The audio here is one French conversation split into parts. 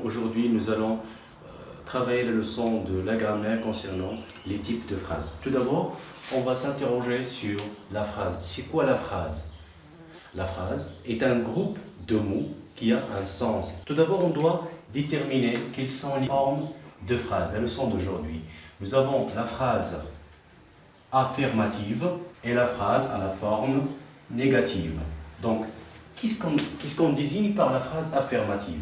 Aujourd'hui, nous allons travailler la leçon de la grammaire concernant les types de phrases. Tout d'abord, on va s'interroger sur la phrase. C'est quoi la phrase? La phrase est un groupe de mots qui a un sens. Tout d'abord, on doit déterminer quelles sont les formes de phrases. La leçon d'aujourd'hui. Nous avons la phrase affirmative et la phrase à la forme négative. Donc, qu'est-ce qu'on désigne par la phrase affirmative?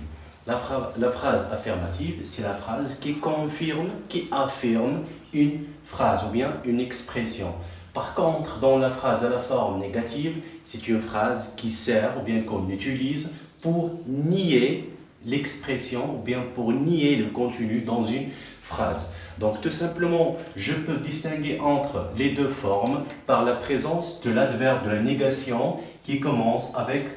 La phrase affirmative, c'est la phrase qui confirme, qui affirme une phrase ou bien une expression. Par contre, dans la phrase à la forme négative, c'est une phrase qui sert ou bien qu'on utilise pour nier l'expression ou bien pour nier le contenu dans une phrase. Donc tout simplement, je peux distinguer entre les deux formes par la présence de l'adverbe de la négation qui commence avec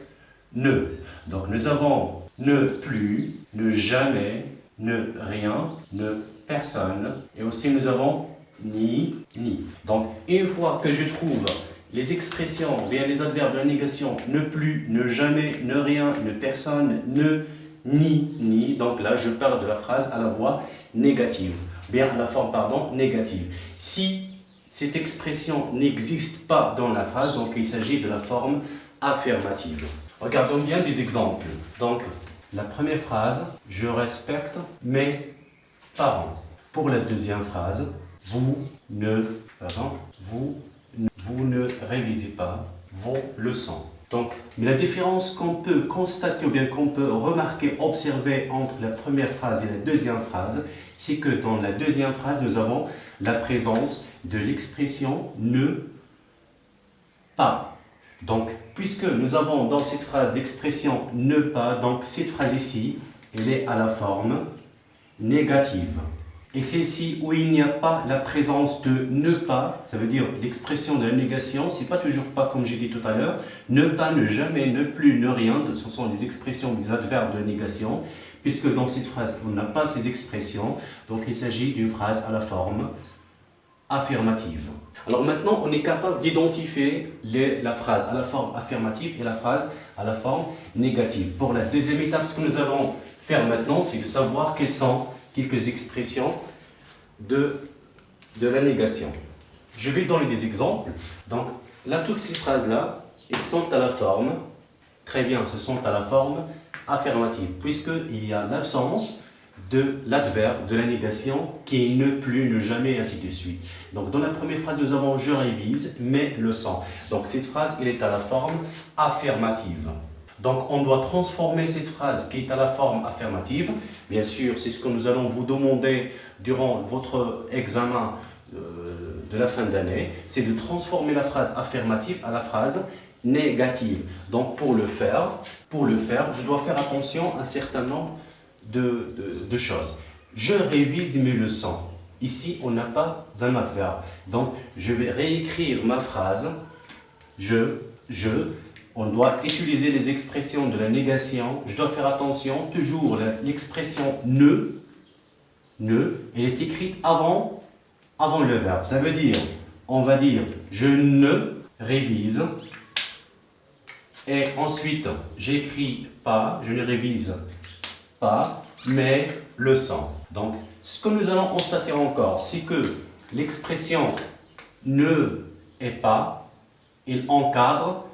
ne. Donc nous avons ne plus, ne jamais, ne rien, ne personne et aussi nous avons ni. Donc une fois que je trouve les expressions, bien les adverbes de la négation, ne plus, ne jamais, ne rien, ne personne, ne, ni, donc là je parle de la phrase à la voix négative, bien à la forme négative. Si cette expression n'existe pas dans la phrase, donc il s'agit de la forme affirmative. Regardons bien des exemples. Donc la première phrase, je respecte mes parents. Pour la deuxième phrase, vous ne révisez pas vos leçons. Donc, mais la différence qu'on peut constater ou bien qu'on peut remarquer, observer entre la première phrase et la deuxième phrase, c'est que dans la deuxième phrase, nous avons la présence de l'expression ne pas. Donc, puisque nous avons dans cette phrase l'expression ne pas, donc cette phrase ici, elle est à la forme négative. Et c'est ici où il n'y a pas la présence de ne pas, ça veut dire l'expression de la négation, c'est pas toujours pas comme j'ai dit tout à l'heure, ne pas, ne jamais, ne plus, ne rien, ce sont des expressions, des adverbes de négation, puisque dans cette phrase, on n'a pas ces expressions, donc il s'agit d'une phrase à la forme affirmative. Alors maintenant, on est capable d'identifier la phrase à la forme affirmative et la phrase à la forme négative. Pour la deuxième étape, ce que nous allons faire maintenant, c'est de savoir quelles sont quelques expressions de la négation. Je vais donner des exemples. Donc là, toutes ces phrases-là, elles sont à la forme, très bien, ce sont à la forme affirmative, puisqu'il y a l'absence de l'adverbe de la négation qui est ne plus, ne jamais, et ainsi de suite. Donc dans la première phrase, nous avons je révise mes leçons. Donc cette phrase, elle est à la forme affirmative. Donc on doit transformer cette phrase qui est à la forme affirmative. Bien sûr, c'est ce que nous allons vous demander durant votre examen de la fin d'année. C'est de transformer la phrase affirmative à la phrase négative. Donc pour le faire, je dois faire attention à un certain nombre de choses. Je révise mes leçons. Ici, on n'a pas un adverbe. Donc je vais réécrire ma phrase. On doit utiliser les expressions de la négation. Je dois faire attention, toujours l'expression ne, elle est écrite avant le verbe. Ça veut dire, on va dire, je ne révise. Et ensuite, j'écris pas, je ne révise pas mes leçons. Donc, ce que nous allons constater encore, c'est que l'expression ne est pas, il encadre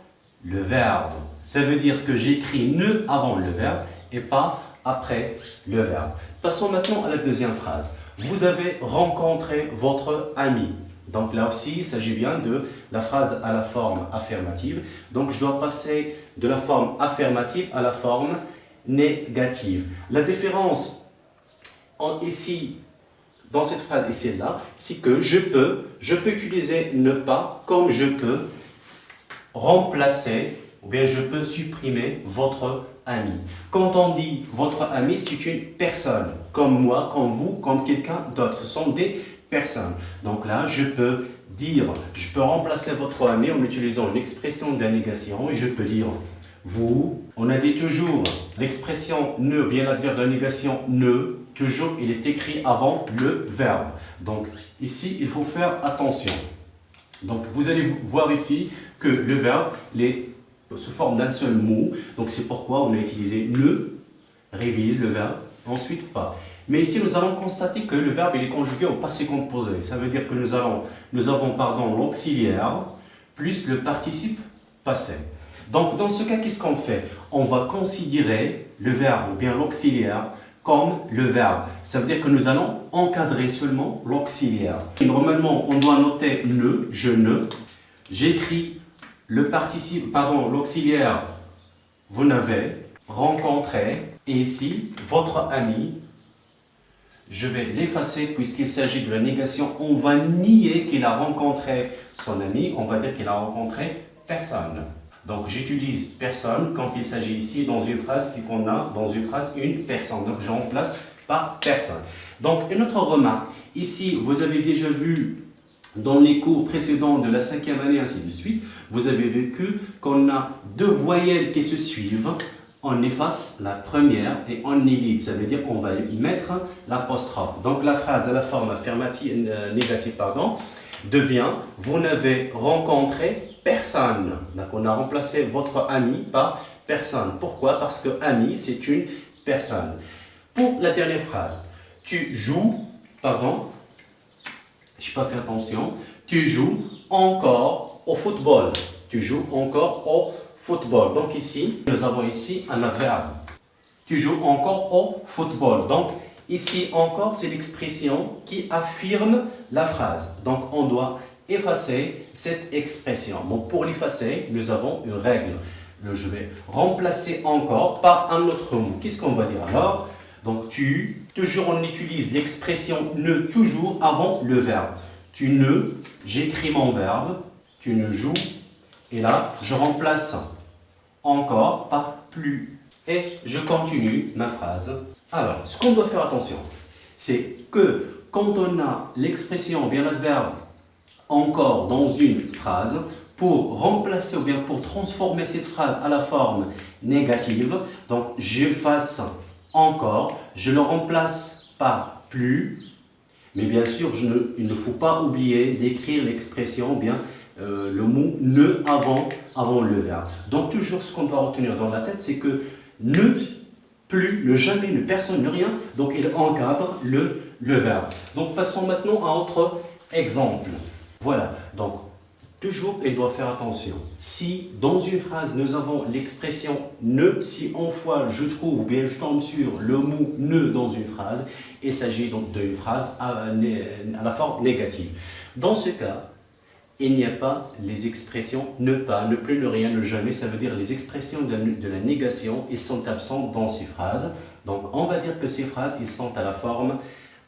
le verbe. Ça veut dire que j'écris ne avant le verbe et pas après le verbe. Passons maintenant à la deuxième phrase. Vous avez rencontré votre ami. Donc là aussi, il s'agit bien de la phrase à la forme affirmative. Donc je dois passer de la forme affirmative à la forme négative. La différence ici, dans cette phrase et celle-là, c'est que je peux utiliser ne pas comme je peux remplacer ou bien je peux supprimer votre ami. Quand on dit votre ami, c'est une personne, comme moi, comme vous, comme quelqu'un d'autre. Ce sont des personnes. Donc là, je peux remplacer votre ami en utilisant une expression de la négation et je peux dire vous. On a dit toujours l'expression ne, bien l'adverbe de la négation ne, toujours il est écrit avant le verbe. Donc ici, il faut faire attention. Donc vous allez voir ici que le verbe est sous forme d'un seul mot. Donc c'est pourquoi on a utilisé ne, révise le verbe, ensuite pas. Mais ici, nous allons constater que le verbe il est conjugué au passé composé. Ça veut dire que nous avons l'auxiliaire plus le participe passé. Donc, dans ce cas, qu'est-ce qu'on fait? On va considérer le verbe ou bien l'auxiliaire comme le verbe. Ça veut dire que nous allons encadrer seulement l'auxiliaire. Normalement, on doit noter ne, je ne. J'écris le participe, pardon, l'auxiliaire, vous n'avez rencontré. Et ici, votre ami, je vais l'effacer puisqu'il s'agit de la négation. On va nier qu'il a rencontré son ami. On va dire qu'il a rencontré personne. Donc, j'utilise personne quand il s'agit ici dans une phrase qu'on a dans une phrase une personne. Donc, je remplace par personne. Donc, une autre remarque. Ici, vous avez déjà vu dans les cours précédents de la 5e année, ainsi de suite, vous avez vu qu'on a deux voyelles qui se suivent. On efface la première et on élite. Ça veut dire qu'on va y mettre l'apostrophe. Donc, la phrase à la forme affirmative, négative, devient « Vous n'avez rencontré personne ». Donc, on a remplacé votre ami par personne. Pourquoi? Parce que ami, c'est une personne. Pour la dernière phrase, tu joues, je n'ai pas fait attention, tu joues encore au football. Tu joues encore au football. Donc ici, nous avons ici un adverbe. Tu joues encore au football. Donc ici encore, c'est l'expression qui affirme la phrase. Donc on doit effacer cette expression. Donc pour l'effacer, nous avons une règle. Je vais remplacer encore par un autre mot. Qu'est-ce qu'on va dire alors? Donc toujours on utilise l'expression ne toujours avant le verbe. Tu ne, j'écris mon verbe, tu ne joues, et là je remplace encore par plus. Et je continue ma phrase. Alors, ce qu'on doit faire attention, c'est que quand on a l'expression, bien l'adverbe, encore dans une phrase, pour remplacer ou bien pour transformer cette phrase à la forme négative, donc je fasse encore, je le remplace par plus, mais bien sûr, il ne faut pas oublier d'écrire l'expression, bien le mot ne avant le verbe. Donc toujours ce qu'on doit retenir dans la tête, c'est que ne, plus, le jamais, le personne, le rien, donc il encadre le verbe. Donc passons maintenant à autre exemple. Voilà, donc toujours il doit faire attention. Si dans une phrase nous avons l'expression ne, si en fois je trouve, ou bien je tombe sur le mot ne dans une phrase, il s'agit donc d'une phrase à la forme négative. Dans ce cas, il n'y a pas les expressions ne pas, ne plus, ne rien, ne jamais. Ça veut dire les expressions de la négation, ils sont absents dans ces phrases. Donc on va dire que ces phrases, ils sont à la forme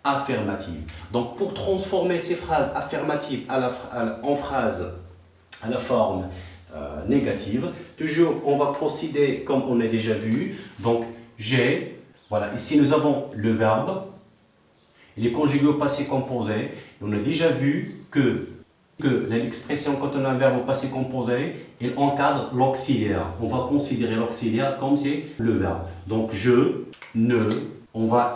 affirmative. Donc pour transformer ces phrases affirmatives en phrases à la forme négative, toujours on va procéder comme on a déjà vu. Donc j'ai, voilà, ici nous avons le verbe, il est conjugué au passé composé. On a déjà vu que l'expression quand on a un verbe au passé composé, il encadre l'auxiliaire. On va considérer l'auxiliaire comme c'est le verbe. Donc je, ne, on va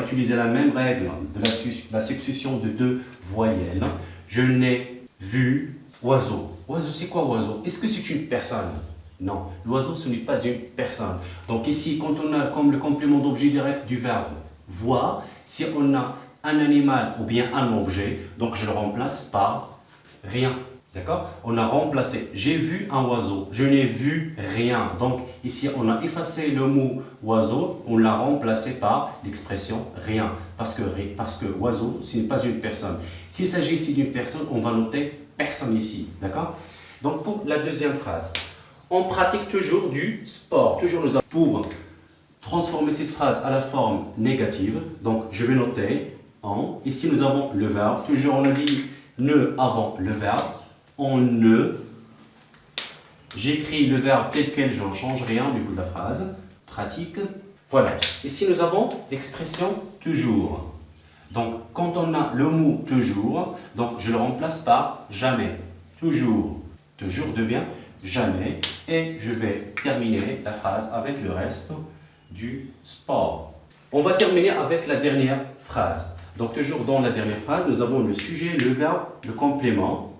utiliser la même règle de la substitution de deux voyelles. Je n'ai vu oiseau. Oiseau, c'est quoi oiseau? Est-ce que c'est une personne? Non, l'oiseau ce n'est pas une personne. Donc ici, quand on a comme le complément d'objet direct du verbe voir, si on a un animal ou bien un objet, donc je le remplace par rien. D'accord? On a remplacé, j'ai vu un oiseau, je n'ai vu rien. Donc ici, on a effacé le mot oiseau, on l'a remplacé par l'expression rien. Parce que oiseau, ce n'est pas une personne. S'il s'agit ici d'une personne, on va noter personne ici. D'accord? Donc pour la deuxième phrase, on pratique toujours du sport. Toujours nous avons pour transformer cette phrase à la forme négative. Donc je vais noter en. Ici nous avons le verbe. Toujours on a dit ne avant le verbe. On ne. J'écris le verbe tel quel, je ne change rien au niveau de la phrase. Pratique. Voilà. Ici nous avons l'expression toujours. Donc quand on a le mot toujours, donc je le remplace par jamais. Toujours. Toujours devient jamais. Et je vais terminer la phrase avec le reste du sport. On va terminer avec la dernière phrase. Donc toujours dans la dernière phrase, nous avons le sujet, le verbe, le complément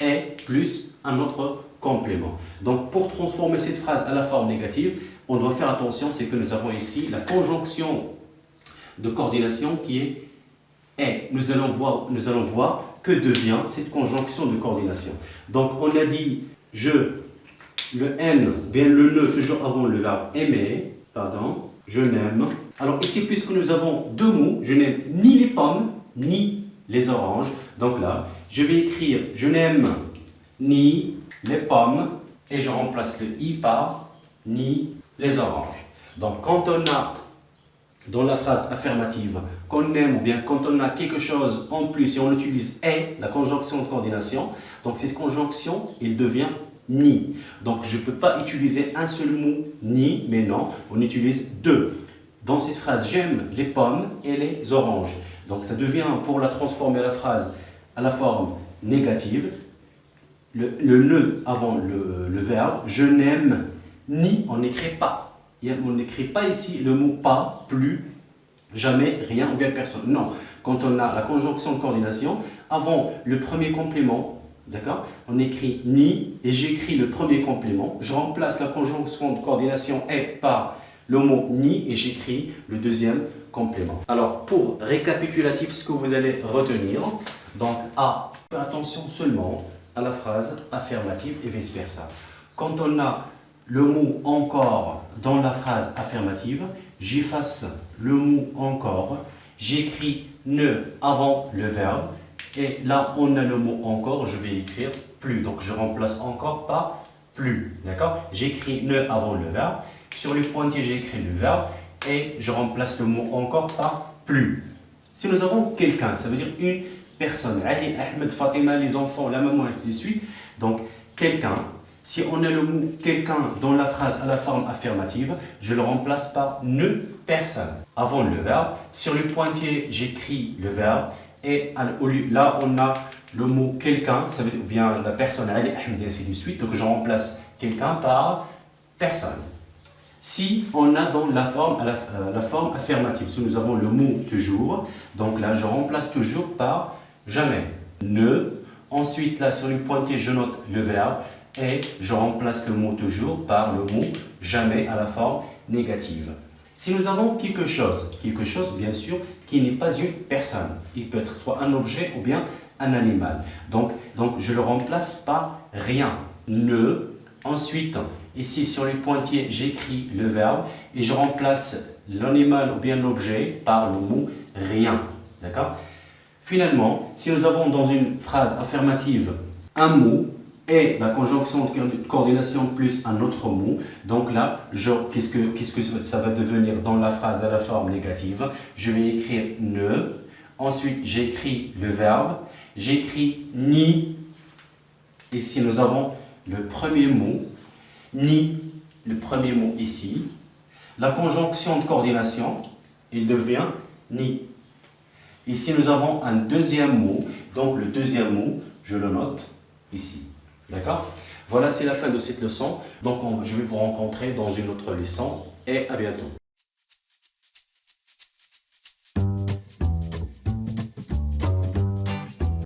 et plus un autre complément. Donc pour transformer cette phrase à la forme négative, on doit faire attention, c'est que nous avons ici la conjonction de coordination qui est est. Nous allons voir que devient cette conjonction de coordination. Donc, on a dit le N, bien le ne, toujours avant le verbe aimer, pardon, je n'aime. Alors ici, puisque nous avons deux mots, je n'aime ni les pommes, ni les oranges. Donc là, je vais écrire je n'aime ni les pommes et je remplace le i par ni les oranges. Donc quand on a dans la phrase affirmative qu'on aime ou bien quand on a quelque chose en plus et on utilise est, la conjonction de coordination, donc cette conjonction, il devient ni. Donc je ne peux pas utiliser un seul mot ni, mais non, on utilise deux. Dans cette phrase, j'aime les pommes et les oranges. Donc ça devient, pour la transformer la phrase à la forme négative, le ne avant le verbe, je n'aime ni, on n'écrit pas. On n'écrit pas ici le mot pas, plus, jamais, rien ou bien personne. Non, quand on a la conjonction de coordination, avant le premier complément, d'accord, on écrit ni et j'écris le premier complément. Je remplace la conjonction de coordination est par le mot ni et j'écris le deuxième complément. Alors, pour récapitulatif, ce que vous allez retenir, donc A, faites attention seulement à la phrase affirmative et vice-versa. Quand on a le mot encore dans la phrase affirmative, j'efface le mot encore, j'écris ne avant le verbe et là on a le mot encore, je vais écrire plus, donc je remplace encore par plus, d'accord? J'écris ne avant le verbe, sur le pointier j'écris le verbe et je remplace le mot encore par plus. Si nous avons quelqu'un, ça veut dire une personne, Ali, Ahmed, Fatima, les enfants, la maman, ainsi de suite, donc quelqu'un. Si on a le mot quelqu'un dans la phrase à la forme affirmative, je le remplace par ne personne avant le verbe. Sur le pointier, j'écris le verbe et là on a le mot quelqu'un, ça veut dire bien la personne Ali, Ahmed et ainsi de suite. Donc je remplace quelqu'un par personne. Si on a dans la forme affirmative, si nous avons le mot toujours, donc là je remplace toujours par jamais. Ne. Ensuite là sur le pointier, je note le verbe. Et je remplace le mot toujours par le mot jamais à la forme négative. Si nous avons quelque chose bien sûr qui n'est pas une personne, il peut être soit un objet ou bien un animal. Donc je le remplace par rien, ne. Ensuite, ici sur les pointiers, j'écris le verbe et je remplace l'animal ou bien l'objet par le mot rien. D'accord? Finalement, si nous avons dans une phrase affirmative un mot, et la conjonction de coordination plus un autre mot. Donc là, qu'est-ce que ça va devenir dans la phrase à la forme négative? Je vais écrire ne. Ensuite, j'écris le verbe. J'écris ni. Ici, nous avons le premier mot. Ni, le premier mot ici. La conjonction de coordination, il devient ni. Ici, nous avons un deuxième mot. Donc, le deuxième mot, je le note ici. D'accord? Voilà, c'est la fin de cette leçon. Donc, je vais vous rencontrer dans une autre leçon et à bientôt.